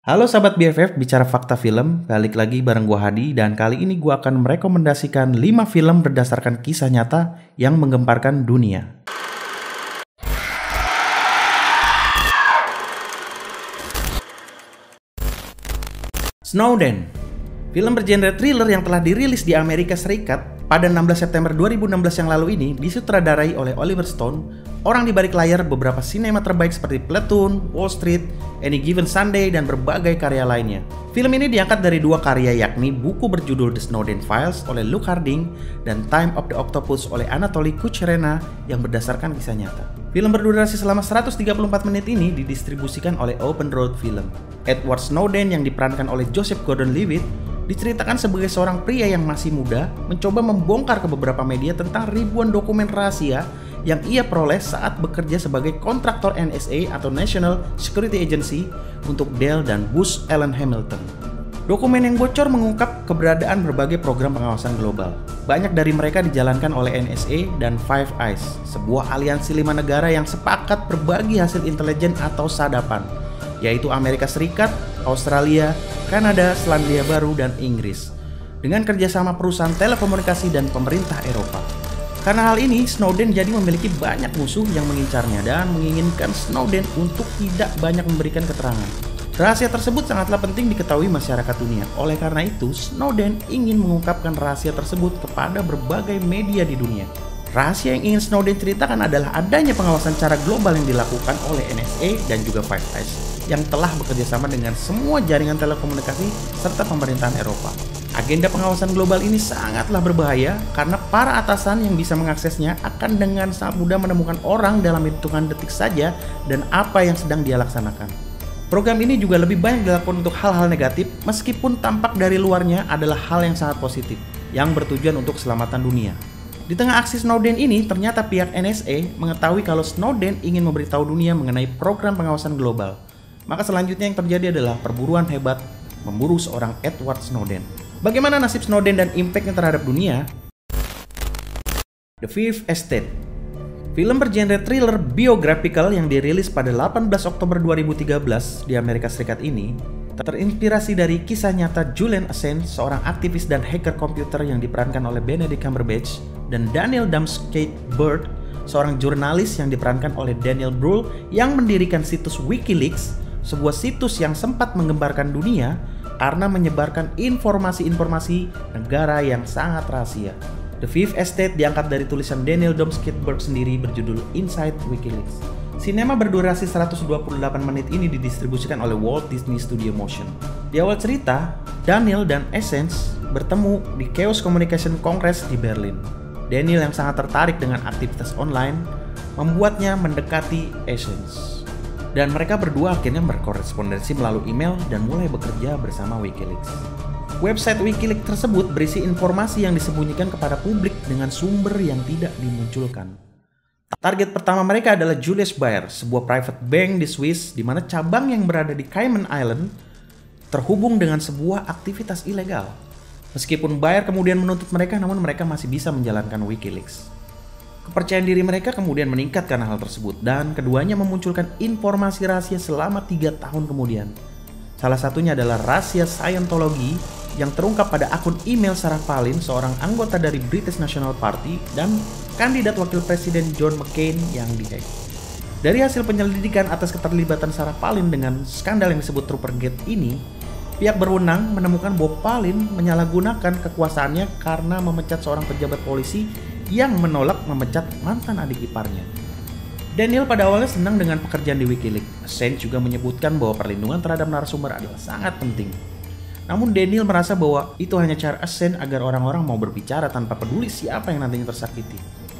Halo sahabat BFF, bicara fakta film, balik lagi bareng gua Hadi dan kali ini gua akan merekomendasikan 5 film berdasarkan kisah nyata yang menggemparkan dunia. Snowden, film bergenre thriller yang telah dirilis di Amerika Serikat pada 16 September 2016 yang lalu ini disutradarai oleh Oliver Stone, orang di balik layar beberapa sinema terbaik seperti Platoon, Wall Street, Any Given Sunday, dan berbagai karya lainnya. Film ini diangkat dari dua karya, yakni buku berjudul The Snowden Files oleh Luke Harding dan Time of the Octopus oleh Anatoly Kucherena yang berdasarkan kisah nyata. Film berdurasi selama 134 menit ini didistribusikan oleh Open Road Film. Edward Snowden yang diperankan oleh Joseph Gordon-Levitt diceritakan sebagai seorang pria yang masih muda mencoba membongkar ke beberapa media tentang ribuan dokumen rahasia yang ia peroleh saat bekerja sebagai kontraktor NSA atau National Security Agency untuk Dell dan Booz Allen Hamilton. Dokumen yang bocor mengungkap keberadaan berbagai program pengawasan global. Banyak dari mereka dijalankan oleh NSA dan Five Eyes, sebuah aliansi 5 negara yang sepakat berbagi hasil intelijen atau sadapan, yaitu Amerika Serikat, Australia, Kanada, Selandia Baru, dan Inggris, dengan kerjasama perusahaan telekomunikasi dan pemerintah Eropa. Karena hal ini, Snowden jadi memiliki banyak musuh yang mengincarnya dan menginginkan Snowden untuk tidak banyak memberikan keterangan. Rahasia tersebut sangatlah penting diketahui masyarakat dunia. Oleh karena itu, Snowden ingin mengungkapkan rahasia tersebut kepada berbagai media di dunia. Rahasia yang ingin Snowden ceritakan adalah adanya pengawasan secara global yang dilakukan oleh NSA dan juga Five Eyes yang telah bekerjasama dengan semua jaringan telekomunikasi serta pemerintahan Eropa. Agenda pengawasan global ini sangatlah berbahaya karena para atasan yang bisa mengaksesnya akan dengan sangat mudah menemukan orang dalam hitungan detik saja dan apa yang sedang dia laksanakan. Program ini juga lebih banyak dilakukan untuk hal-hal negatif meskipun tampak dari luarnya adalah hal yang sangat positif yang bertujuan untuk keselamatan dunia. Di tengah aksi Snowden ini, ternyata pihak NSA mengetahui kalau Snowden ingin memberitahu dunia mengenai program pengawasan global. Maka selanjutnya yang terjadi adalah perburuan hebat memburu seorang Edward Snowden. Bagaimana nasib Snowden dan impact-nya terhadap dunia? The Fifth Estate, film bergenre thriller biografikal yang dirilis pada 18 Oktober 2013 di Amerika Serikat ini terinspirasi dari kisah nyata Julian Assange, seorang aktivis dan hacker komputer yang diperankan oleh Benedict Cumberbatch, dan Daniel Dambsky-Bird, seorang jurnalis yang diperankan oleh Daniel Brühl yang mendirikan situs WikiLeaks, sebuah situs yang sempat menggemparkan dunia karena menyebarkan informasi-informasi negara yang sangat rahasia. The Fifth Estate diangkat dari tulisan Daniel Dambsky-Bird sendiri berjudul Inside WikiLeaks. Sinema berdurasi 128 menit ini didistribusikan oleh Walt Disney Studio Motion. Di awal cerita, Daniel dan Assange bertemu di Chaos Communication Congress di Berlin. Daniel yang sangat tertarik dengan aktivitas online membuatnya mendekati Assange. Dan mereka berdua akhirnya berkorespondensi melalui email dan mulai bekerja bersama WikiLeaks. Website WikiLeaks tersebut berisi informasi yang disembunyikan kepada publik dengan sumber yang tidak dimunculkan. Target pertama mereka adalah Julius Baer, sebuah private bank di Swiss di mana cabang yang berada di Cayman Island terhubung dengan sebuah aktivitas ilegal. Meskipun Baer kemudian menuntut mereka, namun mereka masih bisa menjalankan WikiLeaks. Kepercayaan diri mereka kemudian meningkat karena hal tersebut dan keduanya memunculkan informasi rahasia selama 3 tahun kemudian. Salah satunya adalah rahasia Scientology yang terungkap pada akun email Sarah Palin, seorang anggota dari British National Party dan kandidat wakil presiden John McCain yang dihack. Dari hasil penyelidikan atas keterlibatan Sarah Palin dengan skandal yang disebut Troopergate ini, pihak berwenang menemukan bahwa Palin menyalahgunakan kekuasaannya karena memecat seorang pejabat polisi yang menolak memecat mantan adik iparnya. Daniel pada awalnya senang dengan pekerjaan di WikiLeaks. Assange juga menyebutkan bahwa perlindungan terhadap narasumber adalah sangat penting. Namun Daniel merasa bahwa itu hanya cara Assange agar orang-orang mau berbicara tanpa peduli siapa yang nantinya tersakiti.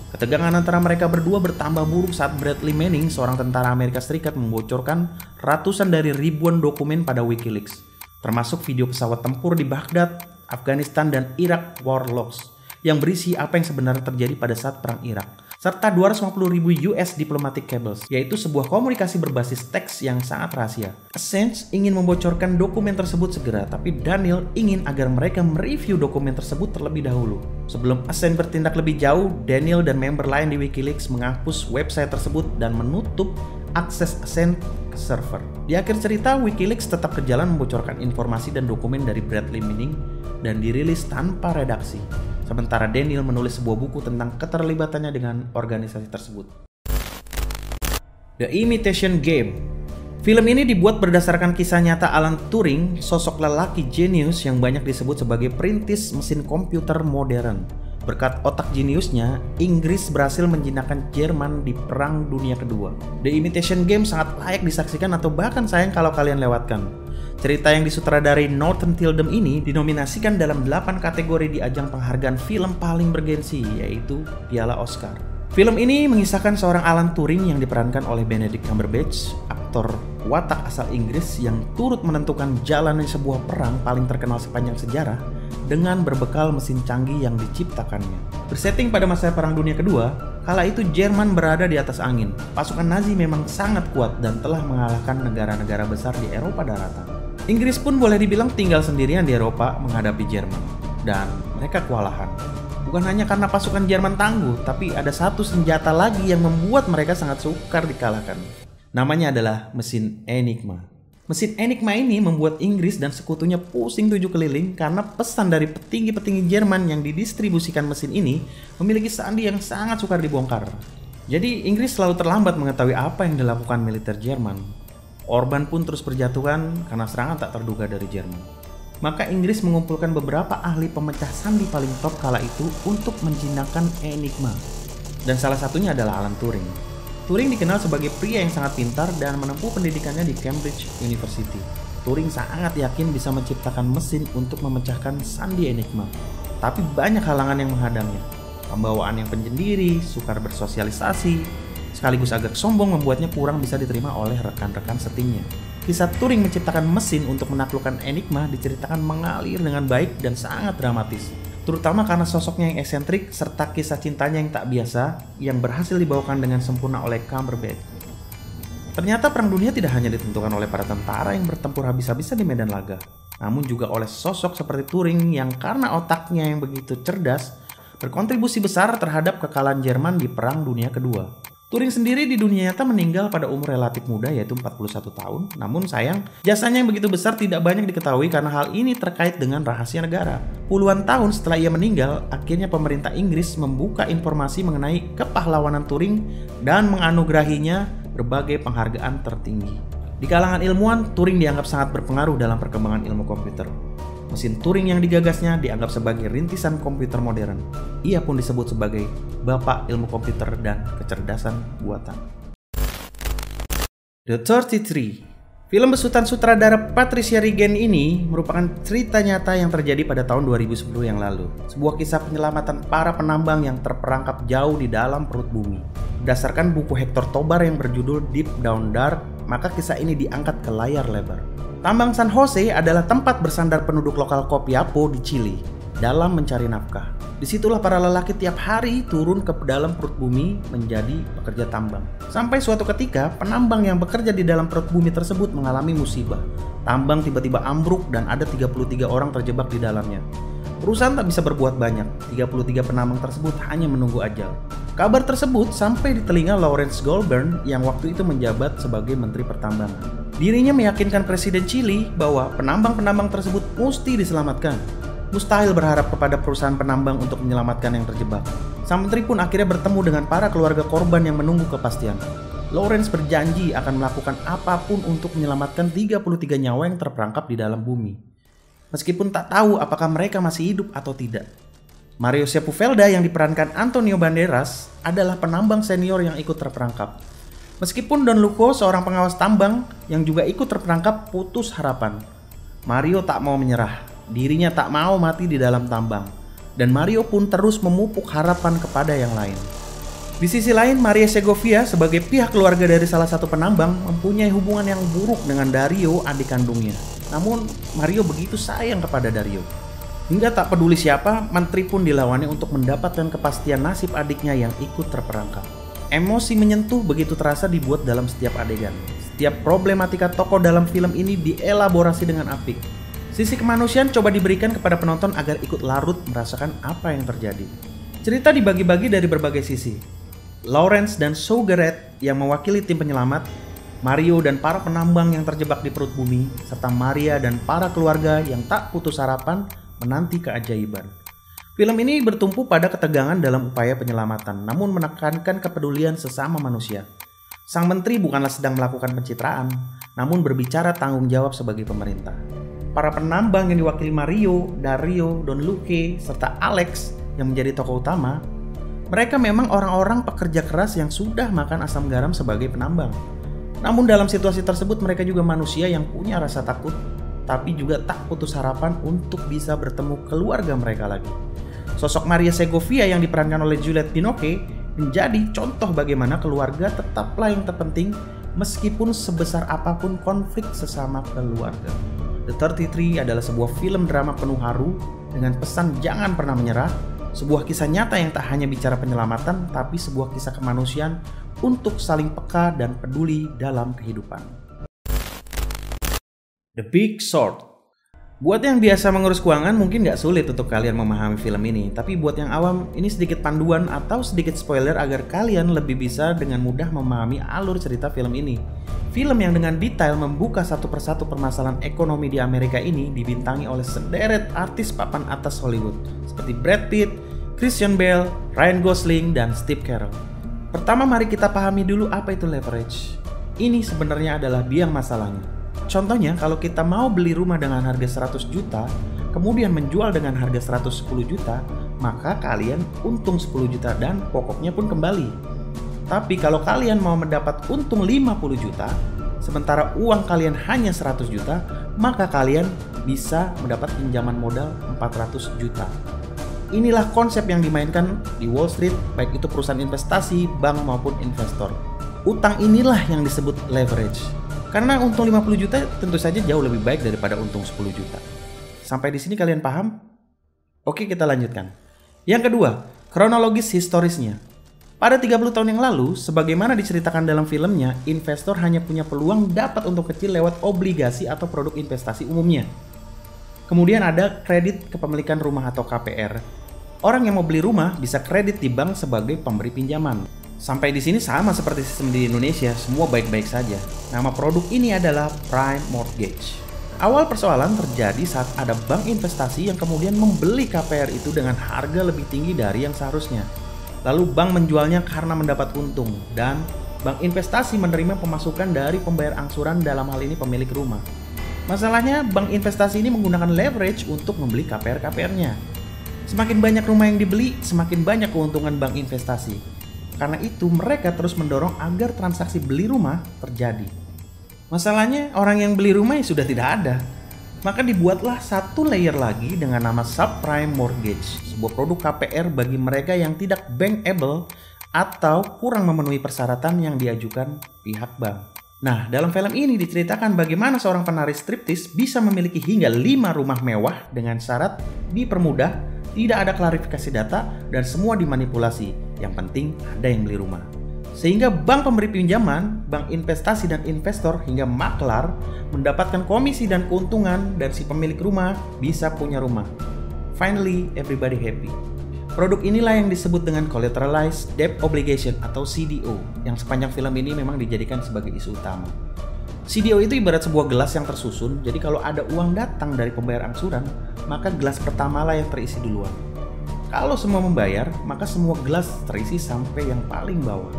Ketegangan antara mereka berdua bertambah buruk saat Bradley Manning, seorang tentara Amerika Serikat, membocorkan ratusan dari ribuan dokumen pada WikiLeaks, termasuk video pesawat tempur di Baghdad, Afghanistan, dan Irak War Logs, yang berisi apa yang sebenarnya terjadi pada saat Perang Irak, serta 250.000 US diplomatic cables, yaitu sebuah komunikasi berbasis teks yang sangat rahasia. Assange ingin membocorkan dokumen tersebut segera, tapi Daniel ingin agar mereka mereview dokumen tersebut terlebih dahulu. Sebelum Assange bertindak lebih jauh, Daniel dan member lain di WikiLeaks menghapus website tersebut dan menutup akses Ascent ke server. Di akhir cerita, WikiLeaks tetap berjalan membocorkan informasi dan dokumen dari Bradley Manning dan dirilis tanpa redaksi. Sementara Daniel menulis sebuah buku tentang keterlibatannya dengan organisasi tersebut. The Imitation Game. Film ini dibuat berdasarkan kisah nyata Alan Turing, sosok lelaki jenius yang banyak disebut sebagai perintis mesin komputer modern. Berkat otak jeniusnya, Inggris berhasil menjinakkan Jerman di Perang Dunia Kedua. The Imitation Game sangat layak disaksikan atau bahkan sayang kalau kalian lewatkan. Cerita yang disutradarai Norton Tildum ini dinominasikan dalam 8 kategori di ajang penghargaan film paling bergensi, yaitu Piala Oscar. Film ini mengisahkan seorang Alan Turing yang diperankan oleh Benedict Cumberbatch, aktor watak asal Inggris yang turut menentukan jalannya sebuah perang paling terkenal sepanjang sejarah dengan berbekal mesin canggih yang diciptakannya. Bersetting pada masa Perang Dunia Kedua, kala itu Jerman berada di atas angin. Pasukan Nazi memang sangat kuat dan telah mengalahkan negara-negara besar di Eropa daratan. Inggris pun boleh dibilang tinggal sendirian di Eropa menghadapi Jerman, dan mereka kewalahan. Bukan hanya karena pasukan Jerman tangguh, tapi ada satu senjata lagi yang membuat mereka sangat sukar dikalahkan. Namanya adalah mesin Enigma. Mesin Enigma ini membuat Inggris dan sekutunya pusing 7 keliling karena pesan dari petinggi-petinggi Jerman yang didistribusikan mesin ini memiliki sandi yang sangat sukar dibongkar. Jadi Inggris selalu terlambat mengetahui apa yang dilakukan militer Jerman. Orban pun terus berjatuhan karena serangan tak terduga dari Jerman. Maka Inggris mengumpulkan beberapa ahli pemecah sandi paling top kala itu untuk menjinakkan Enigma. Dan salah satunya adalah Alan Turing. Turing dikenal sebagai pria yang sangat pintar dan menempuh pendidikannya di Cambridge University. Turing sangat yakin bisa menciptakan mesin untuk memecahkan sandi Enigma. Tapi banyak halangan yang menghadangnya. Pembawaan yang penyendiri, sukar bersosialisasi, sekaligus agak sombong membuatnya kurang bisa diterima oleh rekan-rekan setimnya. Kisah Turing menciptakan mesin untuk menaklukkan Enigma diceritakan mengalir dengan baik dan sangat dramatis. Terutama karena sosoknya yang eksentrik serta kisah cintanya yang tak biasa yang berhasil dibawakan dengan sempurna oleh Cumberbatch. Ternyata perang dunia tidak hanya ditentukan oleh para tentara yang bertempur habis-habisan di medan laga, namun juga oleh sosok seperti Turing yang karena otaknya yang begitu cerdas berkontribusi besar terhadap kekalahan Jerman di Perang Dunia Kedua. Turing sendiri di dunia nyata meninggal pada umur relatif muda yaitu 41 tahun. Namun sayang, jasanya yang begitu besar tidak banyak diketahui karena hal ini terkait dengan rahasia negara. Puluhan tahun setelah ia meninggal, akhirnya pemerintah Inggris membuka informasi mengenai kepahlawanan Turing dan menganugerahinya berbagai penghargaan tertinggi. Di kalangan ilmuwan, Turing dianggap sangat berpengaruh dalam perkembangan ilmu komputer. Mesin Turing yang digagasnya dianggap sebagai rintisan komputer modern. Ia pun disebut sebagai bapak ilmu komputer dan kecerdasan buatan. The 33. Film besutan sutradara Patricia Regent ini merupakan cerita nyata yang terjadi pada tahun 2010 yang lalu. Sebuah kisah penyelamatan para penambang yang terperangkap jauh di dalam perut bumi. Berdasarkan buku Hector Tobar yang berjudul Deep Down Dark, maka kisah ini diangkat ke layar lebar. Tambang San Jose adalah tempat bersandar penduduk lokal Copiapo di Chili dalam mencari nafkah. Disitulah para lelaki tiap hari turun ke dalam perut bumi menjadi pekerja tambang. Sampai suatu ketika, penambang yang bekerja di dalam perut bumi tersebut mengalami musibah. Tambang tiba-tiba ambruk dan ada 33 orang terjebak di dalamnya. Perusahaan tak bisa berbuat banyak, 33 penambang tersebut hanya menunggu ajal. Kabar tersebut sampai di telinga Lawrence Goulburn yang waktu itu menjabat sebagai Menteri Pertambangan. Dirinya meyakinkan Presiden Chili bahwa penambang-penambang tersebut mesti diselamatkan. Mustahil berharap kepada perusahaan penambang untuk menyelamatkan yang terjebak. Sang menteri pun akhirnya bertemu dengan para keluarga korban yang menunggu kepastian. Lawrence berjanji akan melakukan apapun untuk menyelamatkan 33 nyawa yang terperangkap di dalam bumi. Meskipun tak tahu apakah mereka masih hidup atau tidak. Mario Sepulveda yang diperankan Antonio Banderas adalah penambang senior yang ikut terperangkap. Meskipun Don Luco, seorang pengawas tambang yang juga ikut terperangkap, putus harapan. Mario tak mau menyerah. Dirinya tak mau mati di dalam tambang. Dan Mario pun terus memupuk harapan kepada yang lain. Di sisi lain, Maria Segovia sebagai pihak keluarga dari salah satu penambang mempunyai hubungan yang buruk dengan Dario, adik kandungnya. Namun, Mario begitu sayang kepada Dario. Hingga tak peduli siapa, menteri pun dilawannya untuk mendapatkan kepastian nasib adiknya yang ikut terperangkap. Emosi menyentuh begitu terasa dibuat dalam setiap adegan. Setiap problematika tokoh dalam film ini dielaborasi dengan apik. Sisi kemanusiaan coba diberikan kepada penonton agar ikut larut merasakan apa yang terjadi. Cerita dibagi-bagi dari berbagai sisi. Lawrence dan Sue Garrett yang mewakili tim penyelamat Mario dan para penambang yang terjebak di perut bumi, serta Maria dan para keluarga yang tak putus harapan menanti keajaiban. Film ini bertumpu pada ketegangan dalam upaya penyelamatan, namun menekankan kepedulian sesama manusia. Sang menteri bukanlah sedang melakukan pencitraan, namun berbicara tanggung jawab sebagai pemerintah. Para penambang yang diwakili Mario, Dario, Don Luque, serta Alex yang menjadi tokoh utama, mereka memang orang-orang pekerja keras yang sudah makan asam garam sebagai penambang. Namun dalam situasi tersebut mereka juga manusia yang punya rasa takut, tapi juga tak putus harapan untuk bisa bertemu keluarga mereka lagi. Sosok Maria Segovia yang diperankan oleh Juliette Binoche menjadi contoh bagaimana keluarga tetaplah yang terpenting meskipun sebesar apapun konflik sesama keluarga. The 33 adalah sebuah film drama penuh haru dengan pesan jangan pernah menyerah, sebuah kisah nyata yang tak hanya bicara penyelamatan tapi sebuah kisah kemanusiaan untuk saling peka dan peduli dalam kehidupan. The Big Short. Buat yang biasa mengurus keuangan mungkin gak sulit untuk kalian memahami film ini, tapi buat yang awam ini sedikit panduan atau sedikit spoiler agar kalian lebih bisa dengan mudah memahami alur cerita film ini. Film yang dengan detail membuka satu persatu permasalahan ekonomi di Amerika ini dibintangi oleh sederet artis papan atas Hollywood seperti Brad Pitt, Christian Bale, Ryan Gosling, dan Steve Carell. Pertama mari kita pahami dulu apa itu leverage. Ini sebenarnya adalah biang masalahnya. Contohnya kalau kita mau beli rumah dengan harga 100 juta, kemudian menjual dengan harga 110 juta, maka kalian untung 10 juta dan pokoknya pun kembali. Tapi kalau kalian mau mendapat untung 50 juta, sementara uang kalian hanya 100 juta, maka kalian bisa mendapat pinjaman modal 400 juta. Inilah konsep yang dimainkan di Wall Street, baik itu perusahaan investasi, bank maupun investor. Utang inilah yang disebut leverage. Karena untung 50 juta tentu saja jauh lebih baik daripada untung 10 juta. Sampai di sini kalian paham? Oke, kita lanjutkan. Yang kedua, kronologis historisnya. Pada 30 tahun yang lalu, sebagaimana diceritakan dalam filmnya, investor hanya punya peluang dapat untung kecil lewat obligasi atau produk investasi umumnya. Kemudian ada kredit kepemilikan rumah atau KPR. Orang yang mau beli rumah bisa kredit di bank sebagai pemberi pinjaman. Sampai di sini sama seperti sistem di Indonesia, semua baik-baik saja. Nama produk ini adalah prime mortgage. Awal persoalan terjadi saat ada bank investasi yang kemudian membeli KPR itu dengan harga lebih tinggi dari yang seharusnya. Lalu bank menjualnya karena mendapat untung, dan bank investasi menerima pemasukan dari pembayar angsuran, dalam hal ini pemilik rumah. Masalahnya, bank investasi ini menggunakan leverage untuk membeli KPR-KPR-nya. Semakin banyak rumah yang dibeli, semakin banyak keuntungan bank investasi. Karena itu, mereka terus mendorong agar transaksi beli rumah terjadi. Masalahnya, orang yang beli rumah sudah tidak ada. Maka dibuatlah satu layer lagi dengan nama subprime mortgage, sebuah produk KPR bagi mereka yang tidak bankable atau kurang memenuhi persyaratan yang diajukan pihak bank. Nah, dalam film ini diceritakan bagaimana seorang penari striptis bisa memiliki hingga 5 rumah mewah dengan syarat dipermudah, tidak ada klarifikasi data, dan semua dimanipulasi. Yang penting ada yang beli rumah. Sehingga bank pemberi pinjaman, bank investasi dan investor hingga maklar mendapatkan komisi dan keuntungan, dan si pemilik rumah bisa punya rumah. Finally, everybody happy. Produk inilah yang disebut dengan Collateralized Debt Obligation atau CDO, yang sepanjang film ini memang dijadikan sebagai isu utama. CDO itu ibarat sebuah gelas yang tersusun, jadi kalau ada uang datang dari pembayar angsuran, maka gelas pertamalah yang terisi duluan. Kalau semua membayar, maka semua gelas terisi sampai yang paling bawah.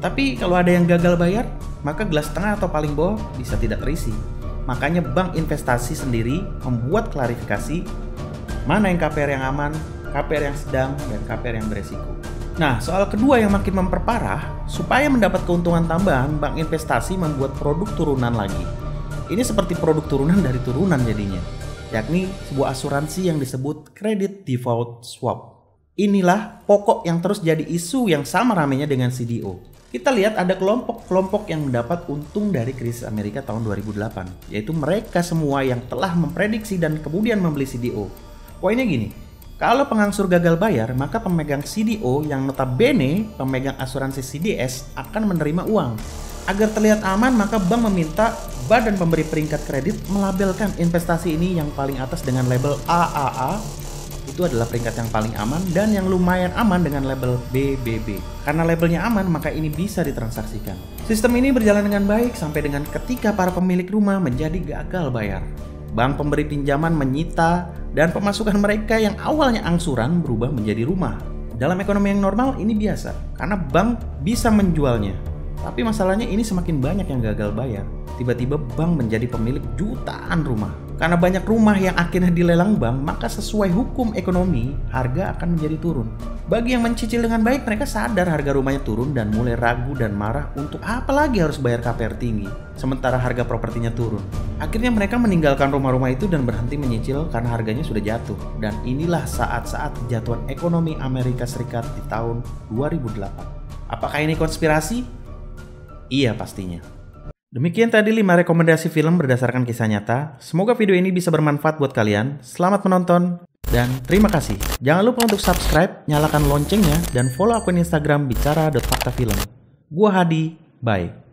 Tapi kalau ada yang gagal bayar, maka gelas tengah atau paling bawah bisa tidak terisi. Makanya bank investasi sendiri membuat klarifikasi mana yang KPR yang aman, KPR yang sedang, dan KPR yang beresiko. Nah, soal kedua yang makin memperparah, supaya mendapat keuntungan tambahan, bank investasi membuat produk turunan lagi. Ini seperti produk turunan dari turunan jadinya, yakni sebuah asuransi yang disebut Credit Default Swap. Inilah pokok yang terus jadi isu yang sama ramainya dengan CDO. Kita lihat ada kelompok-kelompok yang mendapat untung dari krisis Amerika tahun 2008, yaitu mereka semua yang telah memprediksi dan kemudian membeli CDO. Poinnya gini, kalau pengangsur gagal bayar, maka pemegang CDO yang notabene pemegang asuransi CDS akan menerima uang. Agar terlihat aman, maka bank meminta badan pemberi peringkat kredit melabelkan investasi ini yang paling atas dengan label AAA, itu adalah peringkat yang paling aman dan yang lumayan aman dengan label BBB. Karena labelnya aman, maka ini bisa ditransaksikan. Sistem ini berjalan dengan baik sampai dengan ketika para pemilik rumah menjadi gagal bayar. Bank pemberi pinjaman menyita dan pemasukan mereka yang awalnya angsuran berubah menjadi rumah. Dalam ekonomi yang normal ini biasa, karena bank bisa menjualnya. Tapi masalahnya ini semakin banyak yang gagal bayar. Tiba-tiba bank menjadi pemilik jutaan rumah. Karena banyak rumah yang akhirnya dilelang bank, maka sesuai hukum ekonomi, harga akan menjadi turun. Bagi yang mencicil dengan baik, mereka sadar harga rumahnya turun dan mulai ragu dan marah untuk apa lagi harus bayar KPR tinggi, sementara harga propertinya turun. Akhirnya mereka meninggalkan rumah-rumah itu dan berhenti menyicil karena harganya sudah jatuh. Dan inilah saat-saat kejatuhan ekonomi Amerika Serikat di tahun 2008. Apakah ini konspirasi? Iya pastinya. Demikian tadi 5 rekomendasi film berdasarkan kisah nyata. Semoga video ini bisa bermanfaat buat kalian. Selamat menonton dan terima kasih. Jangan lupa untuk subscribe, nyalakan loncengnya, dan follow akun Instagram bicara.faktafilm. Gua Hadi, bye.